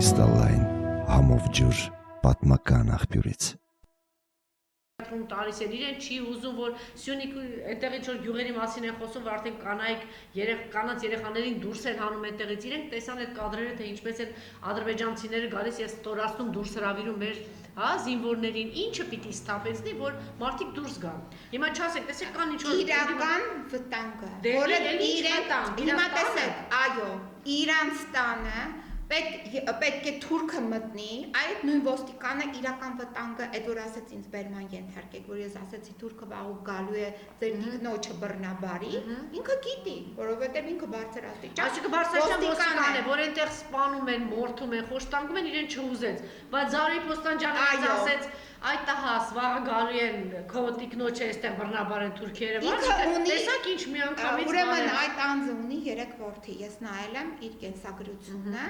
Կրիստալային համով ջուր պատմական աղբյուրից տալիս են իրեն չի ուզում որ Սյունիք այդտեղից որ գյուղերի մասին են խոսում որ արդեն կանանց երեխաներին դուրս են հանում այդտեղից իրենք տեսան այդ կադրերը թե ինչպես են ադրբեջանցիները գալիս եւ ստորացնում դուրս հravirում մեր զինվորներին ինչը պիտի ստապեցնի որ մարդիկ դուրս գան հիմա չասեք տեսեք կան ինչ որ իրական վտանգը որը իրեն հիմա տեսեք այո իրանց տանը պետք է թուրքը մտնի, այդ նույն ոստիկանը իրական վտանգը, այդ որ ասեց ինձ բերման ենթարկեք, որ ես ասեցի թուրքը վաղուց գալու է ձեր տիկնոջը բռնաբարի, ինքը գիտի, որովհետև ինքը բարձրաստիճան Այսինքն բարձրաստիճան ոստիկան է, որ այնտեղ սպանում են, մորթում են, խոշտանգում են, իրեն չուզեց, բայց Զարուհի Պոստանջյանը ասեց Այդ տահաս վաղը գալու են քո տիկնոջը այստեղ բռնաբարեն թուրքերը, տեսակ ինչ միանգամից Ուրեմն այդ անձը ունի 3 որդի, ես նայել եմ իր կենսագրությունը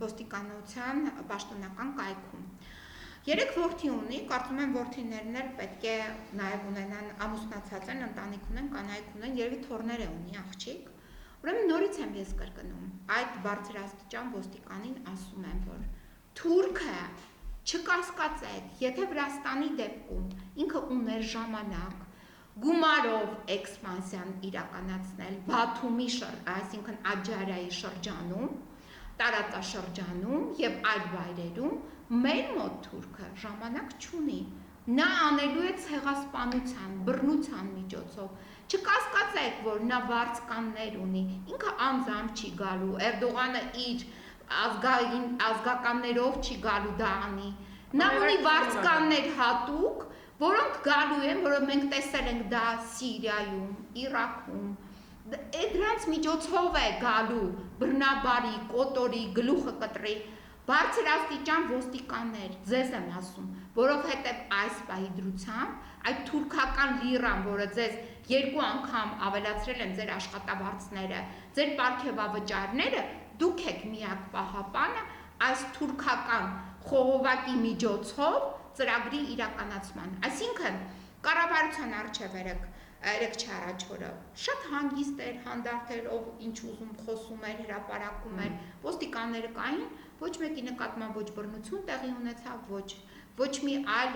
ոստիկանության պաշտոնական կայքում 3 որդի ունի, կարծում եմ որդիներն էլ պետք է նաև ունենան ամուսնացած են, ընտանիք ունեն, կանայք ունեն, երևի թոռներ ունի աղջիկ Ուրեմն նորից եմ ես կրկնում, այդ բարձրաստիճան ոստիկանին ասում եմ, որ թուրքը չկասկածեք, եթե Վրաստանի դեպքում ինքը ուներ ժամանակ գումարով էքսպանսիան իրականացնել Բաթումի այսինքն Աջարայի շրջանում, տարածաշրջանում եւ այլ վայրերում, մեր մոտ թուրքը ժամանակ չունի։ Նա անելու է ցեղասպանության, բռնության միջոցով։ Չկասկածեք, որ նա վարձկաններ ունի, ինքը անձամբ չի գալու, Էրդողանը իր ազգականներով չի գալու դա անի։ Նա ունի վարձկաններ հատուկ, որոնք գալու են, որը մենք տեսել ենք դա Սիրիայում, Իրաքում, դրանց միջոցով է գալու բռնաբարի, կոտորի, գլուխը կտրի, բարձրաստիճան ոստիկաններ, ձեզ եմ ասում, որովհետև այս պահի դրությամբ այդ թուրքական լիրան, որը ձեզ 2 անգամ ավելացրել են ձեր աշխատավարձները, ձեր պարգևավճարները, դուք եք միակ պահապանը այս թուրքական խողովակի միջոցով ծրագրի իրականացման։ Այսինքն կառավարության առջև երեք չառաջորը շատ հանգիստ էր, հանդարտ էր, ով ինչ ուզում խոսում էր, հրապարակում էր, ոստիկանները կային, ոչ մեկի նկատմամբ ոչ բռնություն տեղի ունեցավ, ոչ մի այլ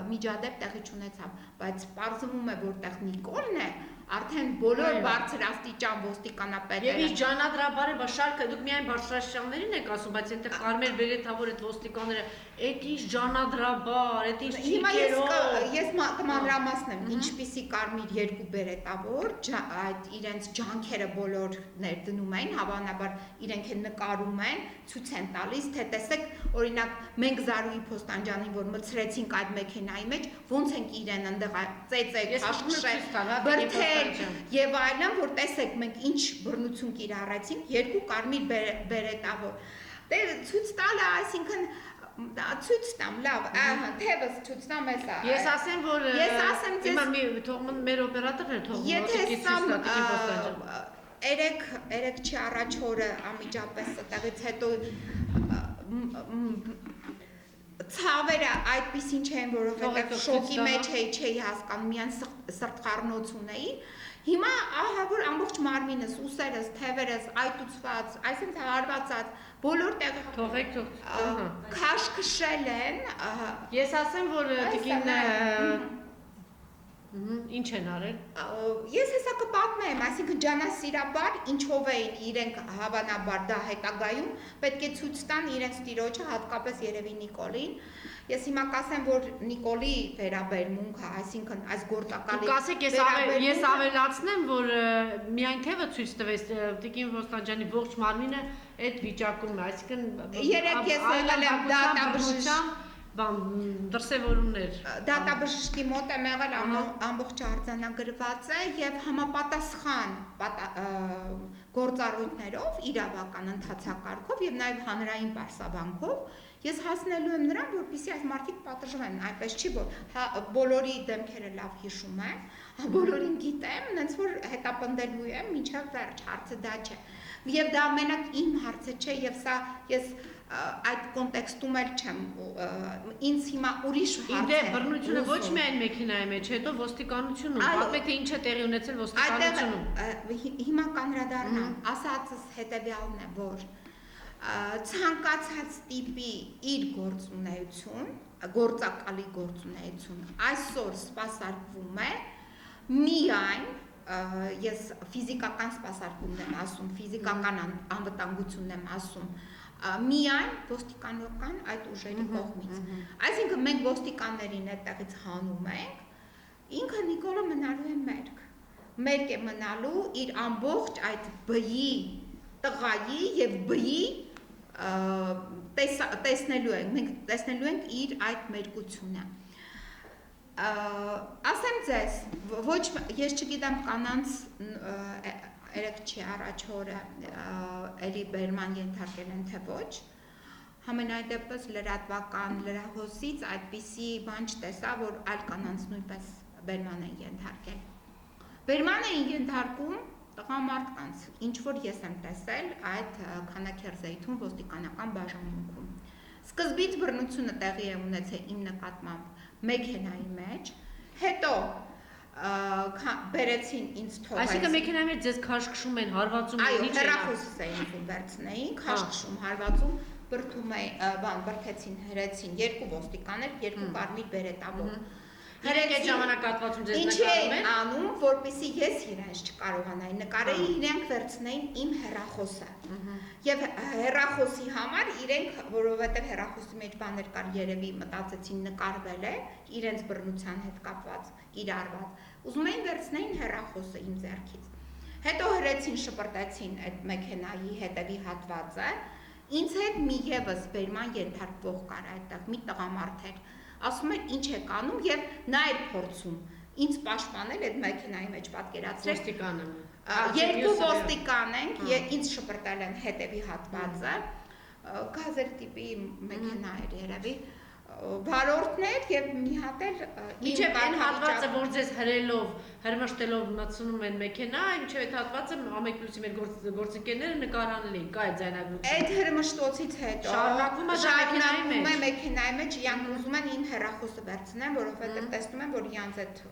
միջադեպ տեղի չունեցավ, բայց պարզվում է, որտեղ Նիկոլն է, արդեն բոլոր բարձրաստիճան ոստիկանապետերը Եվ իր ջանադրաբարը բաշարքը դուք միայն բարձրաստիճաններին եք ասում, բայց այնտեղ Կարմել Բերեթավոր այդ ոստիկանները, այդ ինչ ջանադրաբար, այդ ինչ ճիկերով Ես կմանրամասնեմ, ինչպիսի Կարմիր 2 Բերետավոր, այդ իրենց ջանքերը բոլորներ դնում են, հավանաբար իրենք են նկարում են, ցույց են տալիս, թե տեսեք, օրինակ մենք Զարուհի Փոստանջյանին, որ մցրեցինք այդ մեքենայի մեջ, ոնց ենք իրեն այնտեղ ծեծել, աշխշել, բրդել Եվ այլն, որ տեսեք մենք ինչ բռնություն կիրառեցինք, 2 Կարմիր Բերետավոր։ Դե ցույց տալը, այսինքն ցույց տամ, լավ, թևս ցույց տամ էսա։ Ես ասեմ, որ հիմա թողնում մեր օպերատորն է թողնում, Եթե սա երեք չի առաջ օրը անմիջապես այդտեղից հետո ցավերը այդպիսին չեն, որովհետև շոկի մեջ չէի հասկանում, միայն սրտխառնոց ունեի։ Հիմա ահա որ ամբողջ մարմինս, ուսերս, թևերս, այտուցված, այսինքն հարվածած, բոլոր տեղը թողեք, քաշքշել են։ Ես ասեմ, որ տիկին Ինչ են արել։ Ես հեսա կպատմեմ, այսինքն ջանասիրաբար ինչով էին իրենք հավանաբար դա հետագայում, պետք է ցույց տան իրենց տիրոջը, հատկապես երևի Նիկոլին։ Ես հիմա կասեմ, որ Նիկոլի վերաբերմունքը, այսինքն այս գործակալի Կասեք, ես ավելացնեմ, որ միայն թևը ցույց տվեց տիկին Ոստանջյանի ողջ մարմինը այդ վիճակում է, այսինքն երեք ես եղել եմ դատաբժշկության դրսևորումներ Դատաբժշկի մոտ եմ եղել ամբողջ արձանագրված է եւ համապատասխան գործառույթներով իրավական ընթացակարգով եւ նաեւ հանրային պարսավանքով ես հասնելու եմ նրան, որպեսզի այս մարդիկ պատժվեն, այնպես չի որ բոլորի դեմքերը լավ հիշում եմ, բոլորին գիտեմ, նենց որ հետապնդելու եմ մինչև վերջ, հարցը դա չէ։ Եվ դա մենակ իմ հարցը չէ եւ սա ես այդ կոնտեքստում էլ չեմ ինձ հիմա ուրիշ հարց է բռնությունը ոչ միայն մեքենայի մեջ հետո ոստիկանությունում պատմեք թե ինչ է տեղի ունեցել ոստիկանությունում հիմա կանրադառնամ ասածս հետեւյալն է որ ցանկացած տիպի իր գործակալի գործունեություն այսօր սպասարկվում է միայն ես ֆիզիկական սպասարկումն եմ ասում, ֆիզիկական անվտանգությունն եմ ասում, միայն ոստիկանական այդ ուժերի կողմից։ Այսինքն մենք ոստիկաններին այդտեղից հանում ենք, ինքը Նիկոլը մնալու է մերկ է մնալու իր ամբողջ այդ բյի տղայի եւ բյի տեսնելու ենք, մենք տեսնելու ենք իր այդ մերկությունը։ Ասեմ ձեզ, ոչ ես չգիտեմ կանանց երեք չի առաջ օրը էլի բերման ենթարկել են թե ոչ, համենայն դեպս լրատվական լրահոսից այդպիսի բան չտեսա, որ այլ կանանց նույնպես բերման են ենթարկել։ Բերման էին ենթարկում տղամարդկանց, ինչ որ ես եմ տեսել այդ Քանաքերձեյթուն ոստիկանական բաժանմունքում։ Սկզբից բռնությունը տեղի է ունեցել իմ նկատմամբ մեքենայի մեջ, հետո բերեցին ինձ թողեց։ Այսինքն մեքենայի մեջ ձեզ քաշքշում են, հարվածում են, այո, հեռախոսս էին ուզում վերցնեին, քաշքշում, հարվածում, բրթեցին, հրեցին երկու ոստիկաներ, երկու կարմիր բերետավոր։ Իրենք այդ ժամանակահատվածում ձեզ նկարում են։ Ինչ էին անում, որպեսզի ես իրենց չկարողանայի նկարեի, իրենք վերցնեին իմ հեռախոսը։ Եվ հեռախոսի համար իրենք, որովհետև հեռախոսի մեջ բաներ կար, երևի մտածեցին նկարվել է, իրենց բռնության հետ կապված, կիրառված։ Ուզում էին վերցնեին հեռախոսը իմ ձեռքից։ Հետո հրեցին, շպրտեցին այդ մեքենայի հետևի հատվածը, ինձ հետ մի ևս բերման ենթարկվող կար այդտեղ, մի տղամարդ էր, ասում էր ինչ եք անում եւ նա էր փորձում ինձ պաշտպանել այդ մեքենայի մեջ պատկերացրեք ոստիկանը երկու ոստիկան ենք ինձ շպրտել են հետևի հատվածը գազեր տիպի մեքենա էր երևի վարորդներ եւ մի հատ էլ Իջեւ այն հատվածը որ ձեզ հրելով հրմշտելով մտցնում են մեքենա ինչեւ այդ հատվածը ամենքնուսի մեր գործընկերները նկարանել էին կա այդ ձայնագրությունը այդ հրմշտոցից հետո շարունակվում է մեքենայի մեջ իրանք ուզում են իմ հեռախոսը վերցնեն որովհետեւ տեսնում են որ իրանց այդ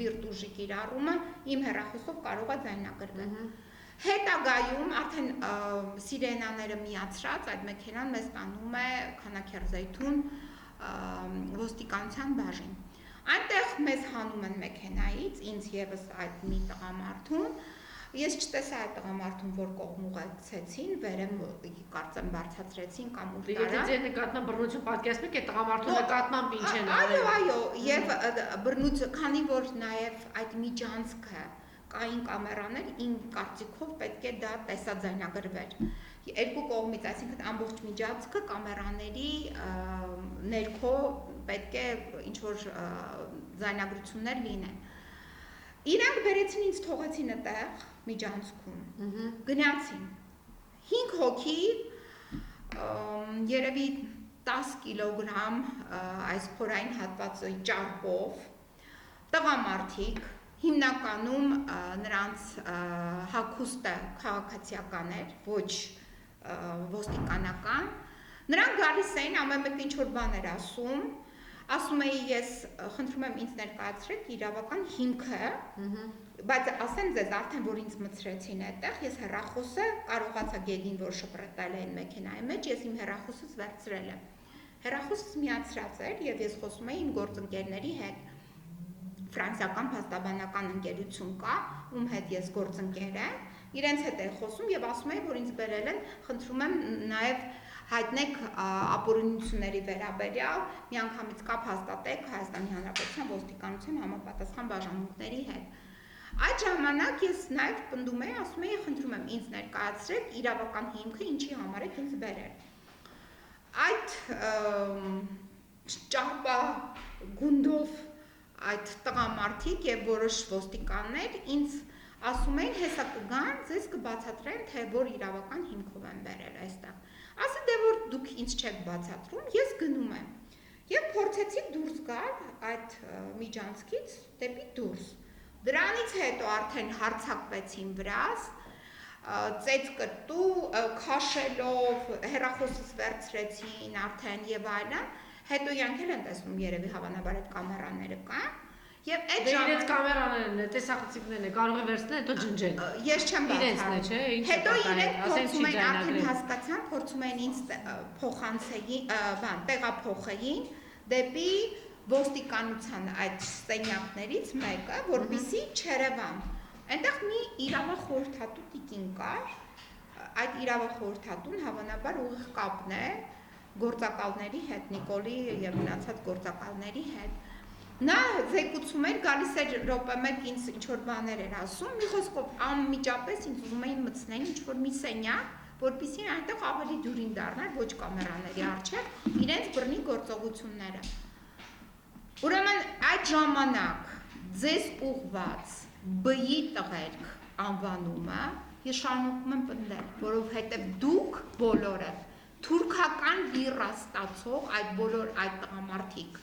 բիրտուժի կիրառումը իմ հեռախոսով կարող է ձայնագրվել Հետագայում արդեն սիրենաները միացրած այդ մեքենան մեզ տանում է Քանաքերձեյթուն ոստիկանության բաժին։ Այնտեղ մեզ հանում են մեքենայից, ինձ եւս այդ մի տղամարդուն։ Ես չտեսա այդ տղամարդուն, որ կողմ ուղեկցեցին, վերեմ կարծեմ բարձրացրեցին կամ ուր տարա։ Եթե ձեր նկատմամբ բռնություն պատկերացնեք, այդ տղամարդու նկատմամբ ինչ են արել։ Այո, եւ բռնություն, քանի որ նաեւ այդ միջանցքը կային կամերաներ, իմ կարծիքով պետք է դա տեսաձայնագրվեր։ Երկու կողմից, այսինքն ամբողջ միջանցքը կամերաների ներքո պետք է ինչ-որ ձայնագրություններ լինեն։ Իրանք բերեցին ինձ թողեցին այդտեղ միջանցքում։ Գնացին 5 հոգի երևի 10 կիլոգրամ այս փորային հատվածի ճարպով տղամարդիկ հիմնականում նրանց հագուստը քաղաքացիական էր, ոչ ոստիկանական։ Նրանք գալիս էին ամեն մեկը ինչ որ բան էր ասում էի ես խնդրում եմ ինձ ներկայացրեք իրավական հիմքը, բայց ասեմ ձեզ արդեն որ ինձ մցրեցին այդտեղ, ես հեռախոսը կարողացա գեդին որ շպրտել էին մեքենայի մեջ, ես իմ հեռախոսս վերցրել եմ։ Հեռախոսս միացրած էր եւ ես խոսում էի իմ գործընկերների հետ։ Ֆրանսիական փաստաբանական ընկերություն կա, ում հետ ես գործընկեր եմ, իրենց հետ եմ խոսում եւ ասում եմ, որ ինձ բերել են, խնդրում եմ նաեւ հայտնեք ապօրինությունների վերաբերյալ, միանգամից կապ հաստատեք Հայաստանի Հանրապետության ոստիկանության համապատասխան բաժանմունքների հետ։ Այդ ժամանակ ես նաեւ պնդում էի, ասում էի, խնդրում եմ ինձ ներկայացրեք իրավական հիմքը, ինչի համար եք ինձ բերել։ Այդ ճարպա գունդով այդ տղամարդիկ եւ որոշ ոստիկաններ ինձ ասում են հեսա կգան ձեզ կբացատրեն թե որ իրավական հիմքով են բերել այստեղ ասի դե որ դուք ինձ չեք բացատրում ես գնում եմ եւ փորձեցի դուրս գալ այդ միջանցքից դեպի դուրս դրանից հետո արդեն հարցակվեցին վրաս ծեծ կտու քաշելով հեռախոսս վերցրեցին արդեն եւ այլն Հետո իրանք էլ են տեսնում երևի հավանաբար այդ կամերաները կան Եվ այդ Դե իրենց ժամանակ կամերաներն է, տեսախցիկներն է, կարող է վերցնել, հետո ջնջել։ ես չեմ Իրենցն է, չէ՞, ինչ Հետո է իրենք ասենք չի փորձում են արդեն ձայնագրել։ հասկացան, փորձում են ինձ փոխանցեին, տեղափոխեին դեպի ոստիկանության այդ սենյակներից մեկը, որպեսզի չերևան։ Այնտեղ մի իրավախորհրդատու տիկին կար, այդ իրավախորհրդատուն հավանաբար ուղիղ կապն է գործակալների հետ, Նիկոլի եւ մնացած գործակալների հետ։ Նա զեկուցում էր, գալիս էր րոպե մեկ ինձ ինչ-որ բաներ էր ասում, մի խոսքով անմիջապես ինձ ուզում էին մտցնել ինչ-որ մի սենյակ, որպեսզի այնտեղ ավելի դյուրին դառնար ոչ կամերաների առջև իրենց բռնի գործողությունները։ Ուրեմն այդ ժամանակ ձեզ ուղված B-ի տղերք անվանումը ես շարունակում եմ պնդել, որովհետև դուք բոլորը թուրքական լիռա ստացող այդ բոլոր այդ տղամարդիկ,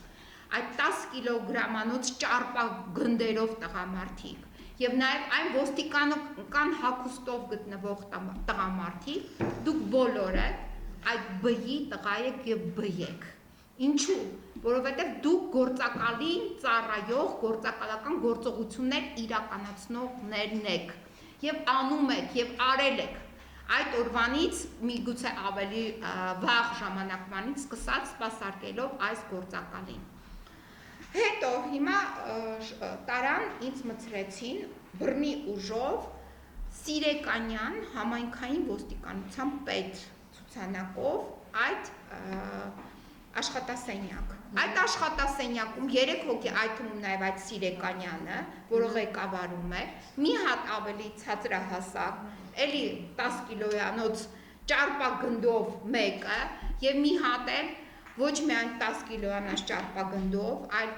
այդ 10 կիլոգրամանոց ճարպա գնդերով տղամարդիկ եւ նաեւ այն ոստիկանական հագուստով գտնվող տղամարդիկ, դուք բոլորը այդ B-ի տղա եք եւ B եք։ Ինչու՞, որովհետեւ դուք գործակալին ծառայող գործակալական գործողություններ իրականացնողներն եք եւ անում եք եւ արել եք այդ օրվանից միգուցե ավելի վաղ ժամանակվանից սկսած սպասարկելով այս գործակալին։ Հետո հիմա տարան ինձ մցրեցին բռնի ուժով Սիրեկանյան համայնքային ոստիկանության պետ ցուցանակով այդ աշխատասենյակ։ Այդ աշխատասենյակում 3 հոգի, այդ թվում նաև այդ Սիրեկանյանը, որը ղեկավարում է, մի հատ ավելի ցածրահասակ, էլի 10 կիլոյանոց ճարպագնդով մեկը եւ մի հատ էլ ոչ միայն 10 կիլոյանոց ճարպագնդով, այլ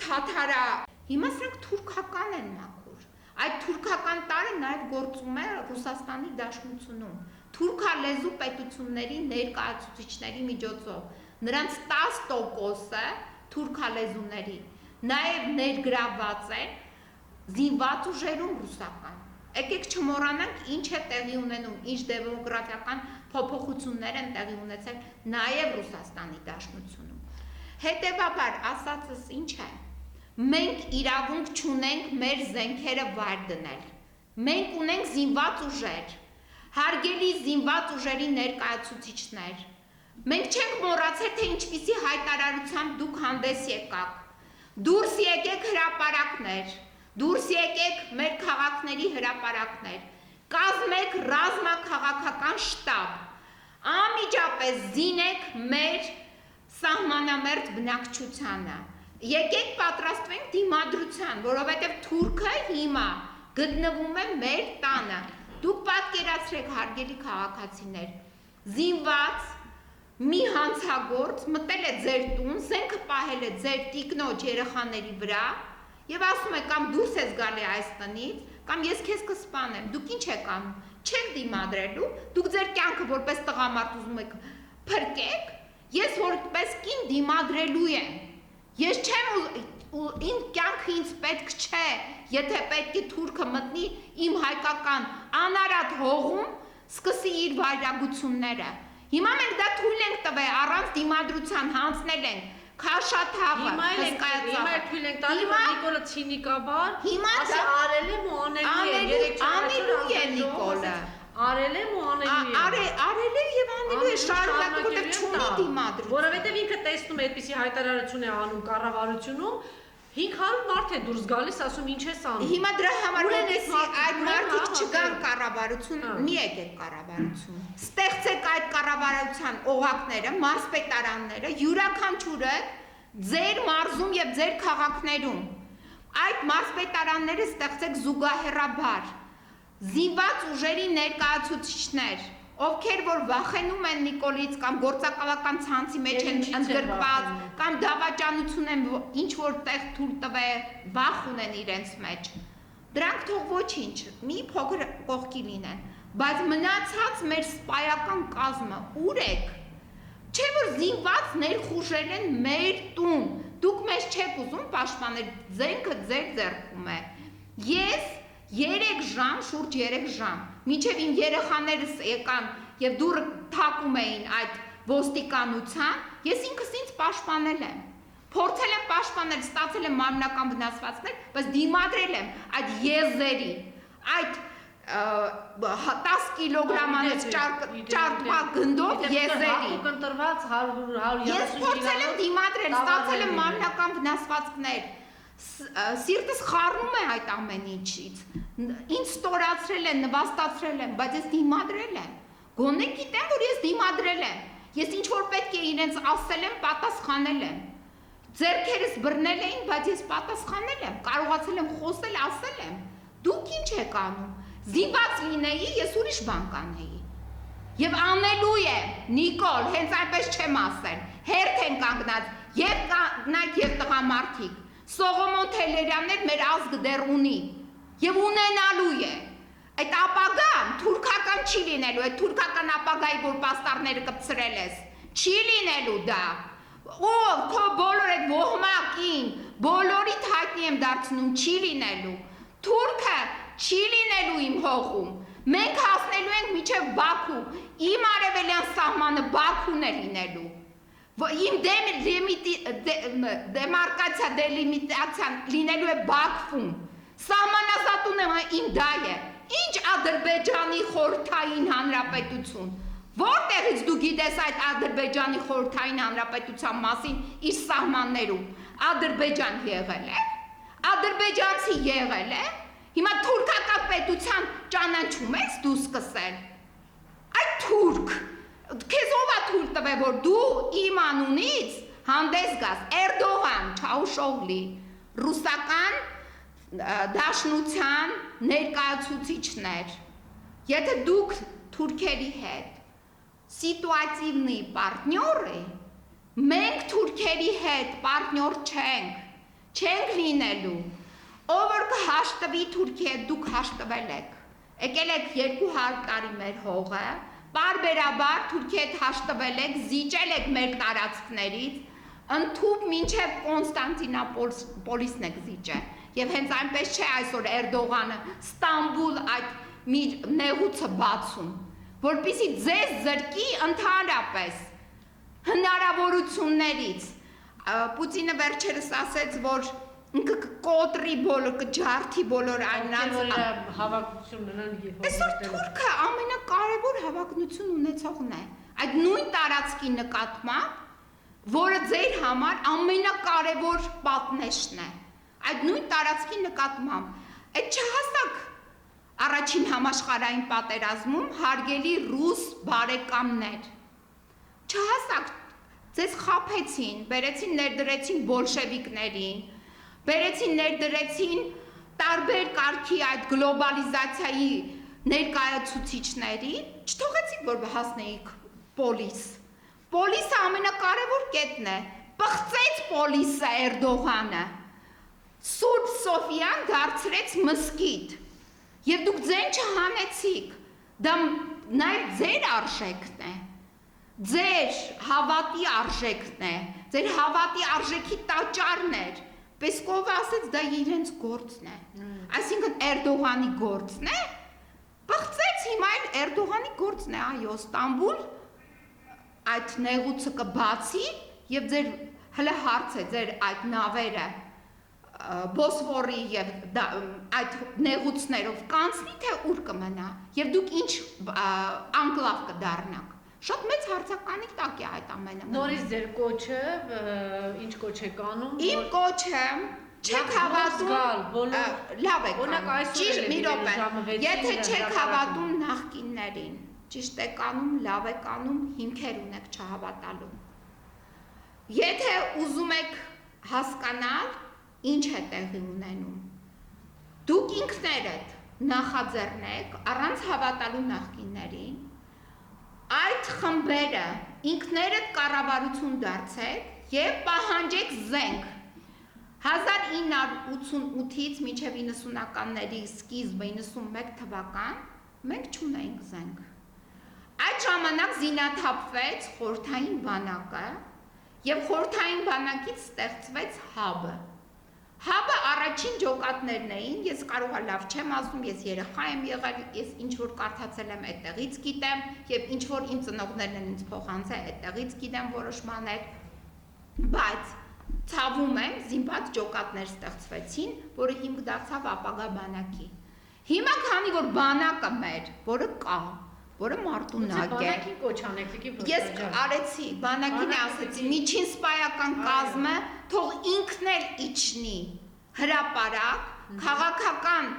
թաթարա։ Հիմա սրանք թուրքական են մաքուր։ Այդ թուրքական տարը նաև գործում է Ռուսաստանի Դաշնությունում։ Թուրքալեզու պետությունների ներկայացուցիչների միջոցով նրանց 10%-ը թուրքալեզուների նաև ներգրաված են զինված ուժերում ռուսական։ Եկեք չմոռանանք ինչ է տեղի ունենում, ինչ դեմոգրաֆիական փոփոխություններ են տեղի ունեցել նաև Ռուսաստանի Դաշնությունում։ Հետևաբար ասածս ինչ է։ Մենք իրավունք չունենք մեր զենքերը վայր դնել։ Մենք ունենք զինված ուժեր, հարգելի զինված ուժերի ներկայացուցիչներ։ Մենք չենք մոռացել, թե ինչպիսի հայտարարությամբ դուք հանդես եկաք։ Դուրս եկեք հրապարակներ, դուրս եկեք մեր քաղաքների հրապարակներ, կազմեք ռազմաքաղաքական շտաբ, անմիջապես զինեք մեր սահմանամերձ բնակչությանը։ Եկեք պատրաստվենք դիմադրության, որովհետև թուրքը հիմա գտնվում է մեր տանը։ Դուք պատկերացրեք, հարգելի քաղաքացիներ, զինված մի հանցագործ մտել է ձեր տուն, զենքը պահել է ձեր տիկնոջ երեխաների վրա եւ ասում է կամ դուրս ես գալի այս տնից, կամ ես քեզ կսպանեմ։ Դուք ինչ եք անում։ Չեք դիմադրելու, դուք ձեր կյանքը որպես տղամարդ ուզում եք փրկեք, ես որպես կին դիմադրելու եմ։ Ես չեմ իմ կյանքը ինձ պետք չէ, եթե պետք է թուրքը մտնի իմ հայկական անարատ հողում, սկսի իր վայրագությունները։ Հիմա մենք դա թույլ ենք տվել, առանց դիմադրության հանձնել ենք Քաշաթաղը, Հիմա էլ թույլ ենք տալի, որ Նիկոլը ցինիկաբար, ասի արել եմ ու անելու է Նիկոլը։ Արել եմ ու անելու է։ Արել է եւ անելու է շարունակը, որտեղ չունի դիմադրություն։ Որովհետեւ ինքը տեսնում է այդպիսի հայտարարություն է անում կառավարությունում, 500 մարդ է դուրս գալիս, ասում ինչ ես անում։ Հիմա դրա համար որպեսզի այդ մարդիկ չգան կառավարություն, մի եկեք կառավարություն։ Ստեղծեք այդ կառավարության օղակները, մարզպետարանները, յուրաքանչյուրը ձեր մարզում եւ ձեր քաղաքներում։ Այդ մարզպետարանները ստեղծեք զուգահեռաբար։ Զինված ուժերի ներկայացուցիչներ, ովքեր որ վախենում են Նիկոլից կամ գործակալական ցանցի մեջ են ընդգրկված կամ դավաճանություն են ինչ որ տեղ թույլ տվել, վախ ունեն իրենց մեջ։ Դրանք թող ոչինչ, մի փոքր կողքի լինեն, բայց մնացած մեր սպայական կազմը ուր եք։ Չէ որ զինված ներխուժել են մեր տուն։ Դուք մեզ չեք ուզում պաշտպանել, զենքը ձեր ձեռքում է։ Ես 3 ժամ, շուրջ 3 ժամ, մինչև իմ երեխաներս եկան եւ դուրը թակում էին այդ ոստիկանության, ես ինքս ինձ պաշտպանել եմ։ Փորձել եմ պաշտպանել, ստացել եմ մարմնական վնասվածքներ, բայց դիմադրել եմ այդ եզերի, այդ 10 կիլոգրամանից ճարտպակ գնդով եզերի։ Ես փորձել եմ դիմադրել, ստացել եմ մարմնական վնասվածքներ, սիրտս խառնում է այդ ամեն ինչից, ինձ ստորացրել են, նվաստացրել են, բայց ես դիմադրել եմ, գոնե գիտեմ, որ ես դիմադրել եմ, ես ինչ-որ պետք է իրենց ասել եմ, պատասխանել եմ, ձեռքերս բռնել էին, բայց ես պատասխանել եմ, կարողացել եմ խոսել, ասել եմ, դուք ինչ եք անում, զինված լինեի, ես ուրիշ բան կանեի, և անելու եմ, Նիկոլ, հենց այնպես չեմ ասել, հերթ են կանգնած, և կանգնակ և տղամարդիկ, Սողոմոն Թելերյաններ մեր ազգը դեռ ունի, և ունենալու է, այդ ապագան թուրքական չի լինելու, այդ թուրքական ապագայի, որ պաստառները կպցրել ես, չի լինելու դա, ով քո բոլոր այդ ոհմակին, բոլորիդ հայտնի եմ դարձնում, չի լինելու, թուրքը չի լինելու իմ հողում, մենք հասնելու ենք մինչև Բաքու, իմ արևելյան սահմանը Բաքուն է լինելու, իմ դեմարկացիա, դելիմիտացիան լինելու է Բաքվում, սահմանազատունը իմ դա է, ինչ Ադրբեջանի խորհրդային հանրապետություն, որտեղից դու գիտես այդ Ադրբեջանի խորհրդային հանրապետության մասին իր սահմաններում, Ադրբեջան եղել է, ադրբեջանցի եղել է, հիմա թուրքական պետության ճանաչում ես դու սկսել, այդ թուրք, քեզ ով է թույլ տվել, որ դու իմ անունից հանդես գաս, Էրդողան, Չաուշօղլի, ռուսական դաշնության ներկայացուցիչներ, եթե դուք թուրքերի հետ սիտուատիվնի պարտնյոր է, մենք թուրքերի հետ պարտնյոր չենք լինելու, ով որ կհաշտվի թուրքի հետ դուք հաշտվել եք, եկել եք 200 տարի մեր հողը, պարբերաբար թուրքի հետ հաշտվել եք, զիջել եք մեր տարածքներից, ընդհուպ մինչև Կոնստանտինապոլիսն եք զիջել, և հենց այնպես չէ այսօր Էրդողանը Ստամբուլ այդ նեղուցը բացում, որպեսզի ձեզ զրկի ընդհանրապես հնարավորություններից, Պուտինը վերջերս ասեց, որ ինքը կկոտրի բոլոր, կջարդի բոլոր այննանց Այսօր թուրքը ամենակարևոր հավակնություն ունեցողն է, այդ նույն տարածքի նկատմամբ, որը ձեր համար ամենակարևոր պատնեշն է, այդ նույն տարածքի նկատմամբ, այդ չհասակ առաջին համաշխարհային պատերազմում հարգելի ռուս բարեկամներ, չհասակ ձեզ խաբեցին, բերեցին ներդրեցին բոլշևիկներին, բերեցին ներդրեցին տարբեր կարգի այդ գլոբալիզացիայի ներկայացուցիչների, չթողեցիք, որ հասնեիք պոլիս, պոլիսը ամենակարևոր կետն է, պղծեց պոլիսը Էրդողանը, Սուրբ Սոֆիան դարձրեց մզկիթ, և դուք ձեն չհանեցիք, դա նաև ձեր արժեքն է, ձեր հավատի արժեքն է, ձեր հավատի արժեքի տաճարն էր, Պեսկովը ասեց դա իրենց գործն է, այսինքն Էրդողանի գործն է, պղծեց հիմա էլ Էրդողանի գործն է, այո, Ստամբուլ այդ նեղուցը կբացի և ձեր հլը հարց է ձեր այդ նավերը Բոսվորի և այդ նեղուցներով կանցնի, թե ուր կմնա և դուք ինչ անկլավ կդառնաք, շատ մեծ հարցականի տակ է այդ ամենը։ Նորից ձեր կոչը, ինչ կոչ եք անում։ Իմ կոչը չեք հավատում, լավ եք անում, ճիշտ մի րոպե, եթե չեք հավատում նախկիններին, ճիշտ եք անում, լավ եք անում, հիմքեր ունեք չհավատալու։ Եթե ուզում եք հասկանալ, ինչ է տեղի ունենում, դուք ինքներդ նախաձեռնեք առանց հավատալու նախկիններին, այդ խմբերը ինքներդ կառավարություն դարձեք և պահանջեք զենք 1988-ից մինչև 90-ականների սկիզբը 91 թվական մենք չունեինք զենք, այդ ժամանակ զինաթափվեց խորհրդային բանակը և խորհրդային բանակից ստեղծվեց ՀԱԲ-ը, ՀԱԲ-ը առաջին ջոկատներն էին, ես կարող լավ չեմ ասում, ես երեխա եմ եղել, ես ինչ-որ կարդացել եմ այդտեղից գիտեմ և ինչ-որ իմ ծնողներն են ինձ փոխանցել այդտեղից գիտեմ որոշ բաներ, բայց Ցավում եմ, զինված ջոկատներ ստեղծվեցին, որը հիմք դարձավ ապագա բանակի։ Հիմա քանի որ բանակը մեր, որը կա, որը մարտունակ է։ Բանակին կոչ անեք, Ես արեցի, բանակին ասեցի, միջին սպայական կազմը թող ինքն էլ իջնի հրապարակ, քաղաքական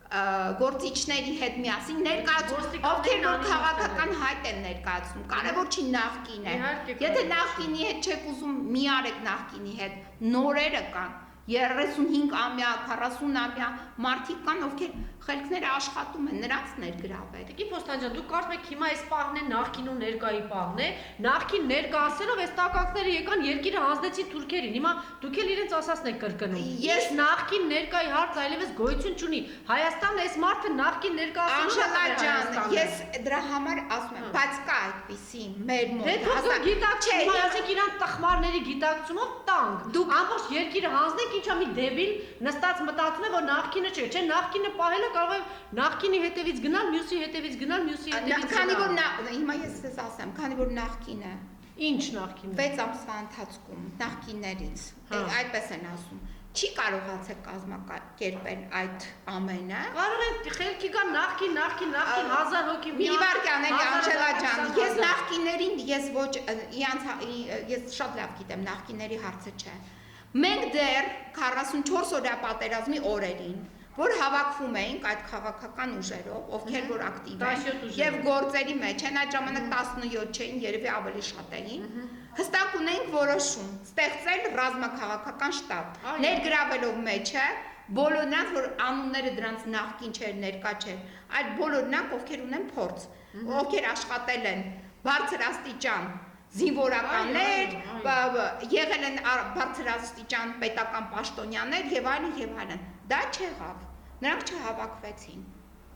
գործիչների հետ միասին ներկայացում, ովքեր որ քաղաքական հայտ են ներկայացնում, կարևոր չի նախկին է։ Եթե նախկինի հետ չեք ուզում, մի արեք նախկինի հետ, նորերը կան, 35-ամյա, 40-ամյա մարդիկ կան, ովքեր խելքները աշխատում են, նրանց ներգրավեք։ Տիկին Փոստան ջան, դուք կարծում եք հիմա այս պահն է նախկին ու ներկայի պահն է, նախկին ներկայացելով այս տակակները եկան երկիրը հանձնեցին թուրքերին, հիմա դուք էլ իրենց ասածն եք կրկնում։ Ես նախկին ներկայի հարց այլևս գոյություն չունի։ Հայաստանը այս մարդը նախկին ներկայացնող ջան, ես դրա համար ասում եմ, բայց կա այդպիսի մեր մոտ, հաստատ գիտակցում, ասենք իրանց տխմարների գիտակցումով տանկ։ Դուք ամբողջ երկիրը հանձնեք, ինչա մի դեբիլ նստած մտածում է, որ նախկինը չէ, նախկինը պահելը կարող է նախկինի հետևից գնալ, մյուսի հետևից գնալ, մյուսի հետևից գնալ։ Քանի որ հիմա ես ձեզ ասեմ, քանի որ նախկինը ինչ նախկինը 6 ամսվա ընթացքում նախկիններից այդպես են ասում, չի կարողացել կազմակերպել այդ ամենը։ Կարող է խելքի կան նախկին 1000 հոգի մի վարքան էլի Անջելա ջան, ես նախկիներին ես ոչ ես շատ լավ գիտեմ նախկիների հարցը չէ։ Մենք դեռ 44 օրյա պատերազմի օրերին, որ հավաքվում էինք այդ քաղաքական ուժերով, ովքեր որ ակտիվ են եւ գործերի մեջ են, այդ ժամանակ 17 չէին, երևի ավելի շատ էին, հստակ ունեինք որոշում ստեղծել ռազմաքաղաքական շտաբ, ներգրավելով մեջը բոլոր նրանց, որ անունները դրանց նախկին չէր, ներկա չէր, այդ բոլոր նրանք, ովքեր ունեն փորձ, ովքեր աշխատել են բարձրաստիճան զինվորականներ, եղել են բարձրաստիճան պետական պաշտոնյաներ եւ այլն, դա չեղավ, նրանք չհավաքվեցին,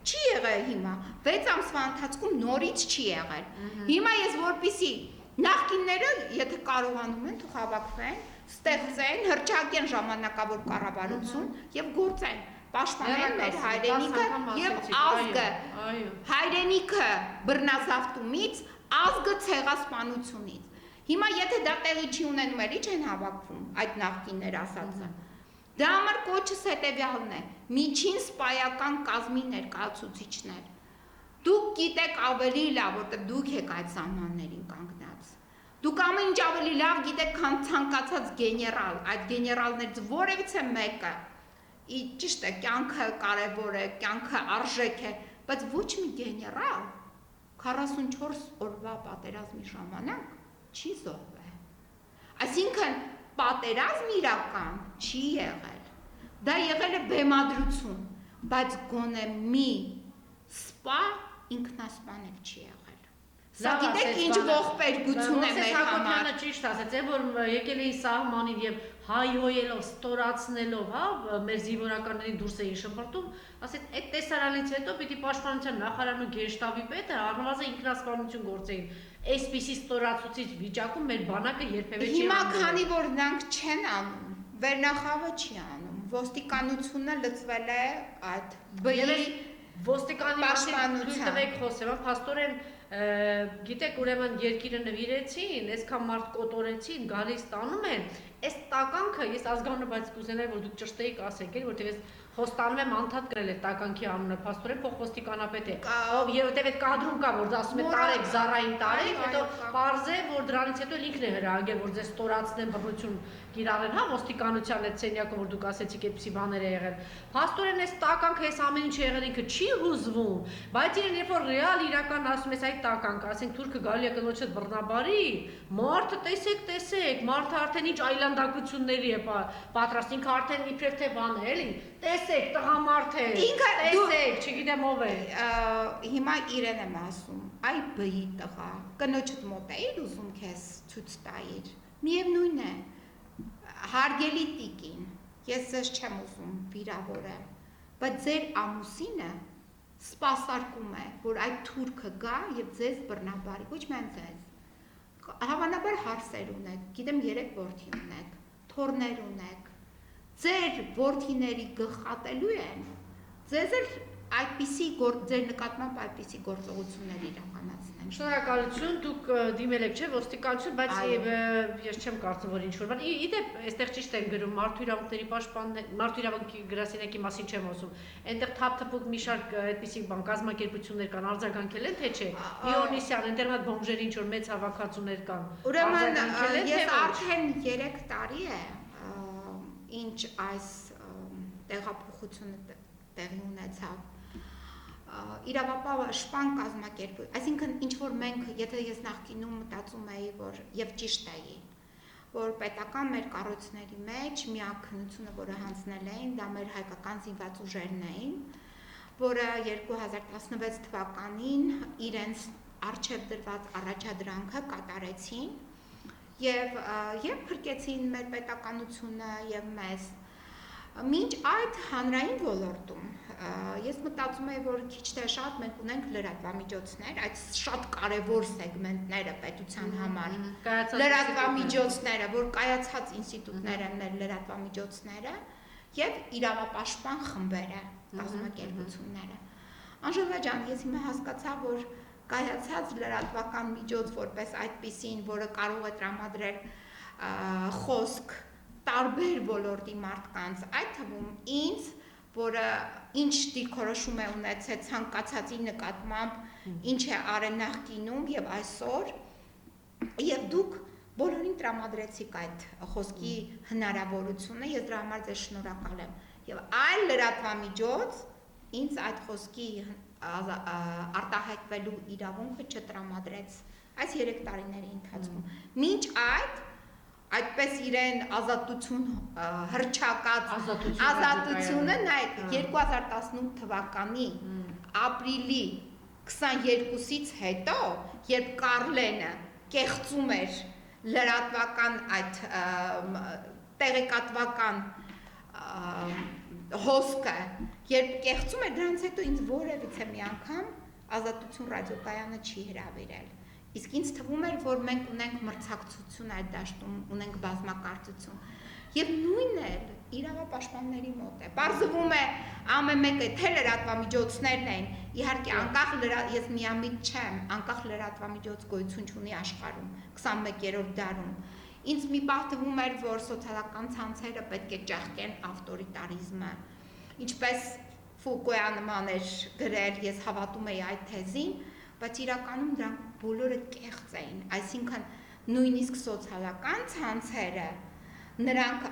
չի եղել հիմա, 6 ամսվա ընթացքում նորից չի եղել, հիմա ես որպիսի նախկինները, եթե կարողանում են, թող հավաքվեն, ստեղծեն, հռչակեն ժամանակավոր կառավարություն եւ գործեն, պաշտպանեն մեր հայրենիքը եւ ազգը, հայրենիքը բռնազավթումից, ազգը ցեղասպանությունից։ Հիմա եթե դա տեղի չի ունենում, էլի չեն հավաքվում այդ նախկիններ ասածը։ Դա համար կոչս հետևյալն է՝ միջին սպայական կազմի ներկայացուցիչներ։ Դուք գիտեք ավելի լավ, որտեղ դուք եք այդ սահմաններին կանգնած։ Դուք ամեն ինչ ավելի լավ գիտեք, քան ցանկացած գեներալ, այդ գեներալներից որևիցե մեկը։ Ճիշտ է, կյանքը կարևոր է, կյանքը արժեք է, բայց ոչ մի գեներալ 44 օրվա պատերազմի ժամանակ չի զոհվել։ Այսինքն պատերազմ իրական չի եղել։ Դա եղել է բեմադրություն, բայց գոնե մի սպա ինքնասպանել չի եղել։ Սա գիտեք ինչ ողբերգություն է մեր համար։ Հակոբյանը ճիշտ ասեց, որ եկել էին սահմանին եւ հայհոյելով, ստորացնելով, հա, մեր զինվորականներին դուրս էին շպրտում, ասեց, այդ տեսարանից հետո պիտի պաշտպանության նախարարն ու գեշտաբի պետը առնվազն ինքնասպանություն գործեին։ Այսպիսի ստորացուցիչ վիճակում մեր բանակը երբևէ չի անում։ Հիմա քանի որ նրանք չեն անում, վերնախավը չի անում, ոստիկանությունը լծվել է այդ բի ոստիկանի մասին տվեք խոսեմ, փաստորեն գիտեք ուրեմն երկիրը նվիրեցին, այսքան մարդ կոտորեցին, գալիս տանում են, այս տականքը ես ազգանունը կուզենայի, որ դուք ճշտեիք ասեք, որտեղ ես խոստանում եմ անդադ գրել է տականքի անունը, փաստորեն փոխոստիկանապետ է, որտեղ այդ կադրում կա, որ ասում է տարեք, զառային տարեք, հետո պարզ է, որ դրանից հետո ինքն է հրահանգել, որ ձեզ ստորացնեն բռնություն կիրառեն, հա, ոստիկանության այդ սենյակում, որ դուք ասեցիք այդպիսի բաներ է եղել։ Փաստորեն այս տականքը, այս ամեն ինչ եղել ինքը չի հուզվում, բայց իրեն երբ որ ռեալ իրական ասում ես այդ տականքը, ասենք թուրքը գալի է կնոջը բռնաբարի, մարդը տեսեք, մարդը արդեն ինչ այլանդակությունների է պատրաստ, ինքը արդեն իբրև թե բան է, էլի, տեսեք, տղամարդ է, տեսեք, չգիտեմ ով է։ Հիմա իրեն եմ ասում, այ բի տղա, կնոջդ մոտ էիր ուզում քեզ ցույց տայիր։ Միևնույն է, հարգելի տիկին, ես ձեզ չեմ ուզում վիրավորել, բայց ձեր ամուսինը սպասարկում է, որ այդ թուրքը գա եւ ձեզ բռնաբարի, ոչ միայն ձեզ։ Հավանաբար հարսեր ունեք, գիտեմ 3 որդի ունեք, թոռներ ունեք։ Ձեր որդիների գլխատելու են, ձեզ էլ այդպիսի ձեր նկատմամբ այդպիսի գործողություններ իրականացնեն։ Շնորհակալություն, դուք դիմել եք, չէ՞, ոստիկանություն, բայց ես չեմ կարծում, որ ինչ-որ բան։ Իդեպ, այստեղ ճիշտ են գրում մարդու իրավունքների պաշտպաններ, մարդու իրավունքի գրասենյակի մասին չեմ ասում։ Այնտեղ թափ-թփուկ մի շարք այդպիսի բան կազմակերպություններ կան, արձագանքել են, թե չէ։ Իոնիսյան, այնտեղ այդ բոմժերի ինչ-որ մեծ հավաքածուներ կան։ Ուրեմն ես արդեն 3 տարի է, ինչ այս տեղափոխությունը տեղի ունեցավ։ Իրավապաշտպան կազմակերպություն, այսինքն ինչ որ մենք, եթե ես նախկինում մտածում էի, որ եւ ճիշտ էի, որ պետական մեր կառույցների մեջ միակ քննությունը, որը հանձնել էին, դա մեր հայկական զինված ուժերն էին, որը 2016 թվականին իրենց արժեվ դրված առաջադրանքը կատարեցին եւ փրկեցին մեր պետականությունը եւ մեզ։ Մինչ այդ հանրային ոլորտում ես մտածում եմ, որ քիչ թե շատ մենք ունենք լրատվամիջոցներ, այդ շատ կարևոր սեգմենտները պետության համար, լրատվամիջոցները, որ կայացած ինստիտուտներ են մեր լրատվամիջոցները եւ իրավապաշտպան խմբերը, կազմակերպությունները։ Անժելա ջան, ես հիմա հասկացա, որ կայացած լրատվական միջոց որպես այդպիսին, որը կարող է տրամադրել խոսք տարբեր ոլորտի մարդկանց, այդ թվում ինձ, որը ինչ դիրքորոշում է ունեցել ցանկացածի նկատմամբ, ինչ է արել նախկինում եւ այսօր, եւ դուք բոլորին տրամադրեցիք այդ խոսքի հնարավորությունը, ես դրա համար ձեզ շնորհակալ եմ։ Եվ այլ լրատվամիջոց ինձ այդ խոսքի արտահայտվելու իրավունքը չտրամադրեց այս 3 տարիների ընթացքում։ Մինչ այդպես իրեն ազատություն հռչակած ազատությունը նայեք 2018 թվականի ապրիլի 22-ից հետո, երբ Կարլենը կեղծում էր լրատվական այդ տեղեկատվական հոսքը, երբ կեղծում էր, դրանից հետո ինձ որևիցե մի անգամ ազատություն ռադիոկայանը չի հրավիրել։ Իսկ ինձ թվում էր, որ մենք ունենք մրցակցություն այդ դաշտում, ունենք բազմակարծություն։ Եվ նույնն էլ իրավապաշտպանների մոտ է։ Պարզվում է ամեն մեկը թե լրատվամիջոցներն են, իհարկե անկախ ես միամիտ չեմ, անկախ լրատվամիջոց գոյություն չունի աշխարհում 21-րդ դարում։ Ինձ մի պահ թվում էր, որ սոցիալական ցանցերը պետք է ճեղքեն ավտորիտարիզմը։ Ինչպես Ֆուկոյանը մաներ գրել, ես հավատում եի այդ թեզին, բայց իրականում դրանք բոլորը կեղծ էին, այսինքն նույնիսկ սոցիալական ցանցերը նրանք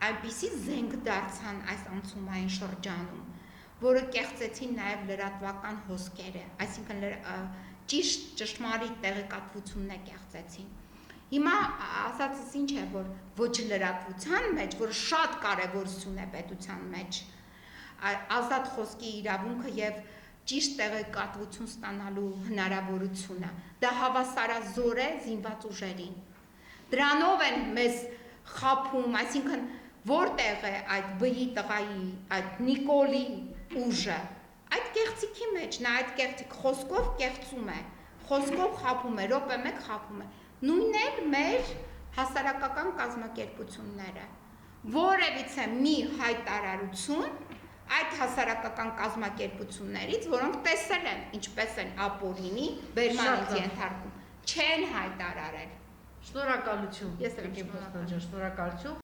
այնպիսի զենք դարձան այս անցումային շրջանում, որը կեղծեցին նաև լրատվական հոսքերը, այսինքն ճիշտ ճշմարիտ տեղեկատվությունը կեղծեցին։ Հիմա ասածս ինչ է, որ ոչ լրատվության մեջ, որ շատ կարևորություն է պետության մեջ, ազատ խոսքի իրավունքը եւ ճիշտ տեղեկատվություն ստանալու հնարավորությունը, դա հավասարազոր է զինված ուժերին։ Դրանով են մեզ խափում, այսինքն որտեղ է այդ բի տղայի, այդ Նիկոլի ուժը, այդ կեղծիքի մեջ, նա այդ կեղծիք խոսքով կեղծում է, խոսքով խափում է, րոպե մեկ խափում է։ Նույնն էլ մեր հասարակական կազմակերպությունները, որևիցե մի հայտարարություն այդ հասարակական կազմակերպություններից, որոնք տեսել են, ինչպես են Ապոլինի բերմանից ենթարկում, չեն հայտարարել։ Շնորհակալություն։ Ես էլ եմ շնորհակալ։ Շնորհակալություն։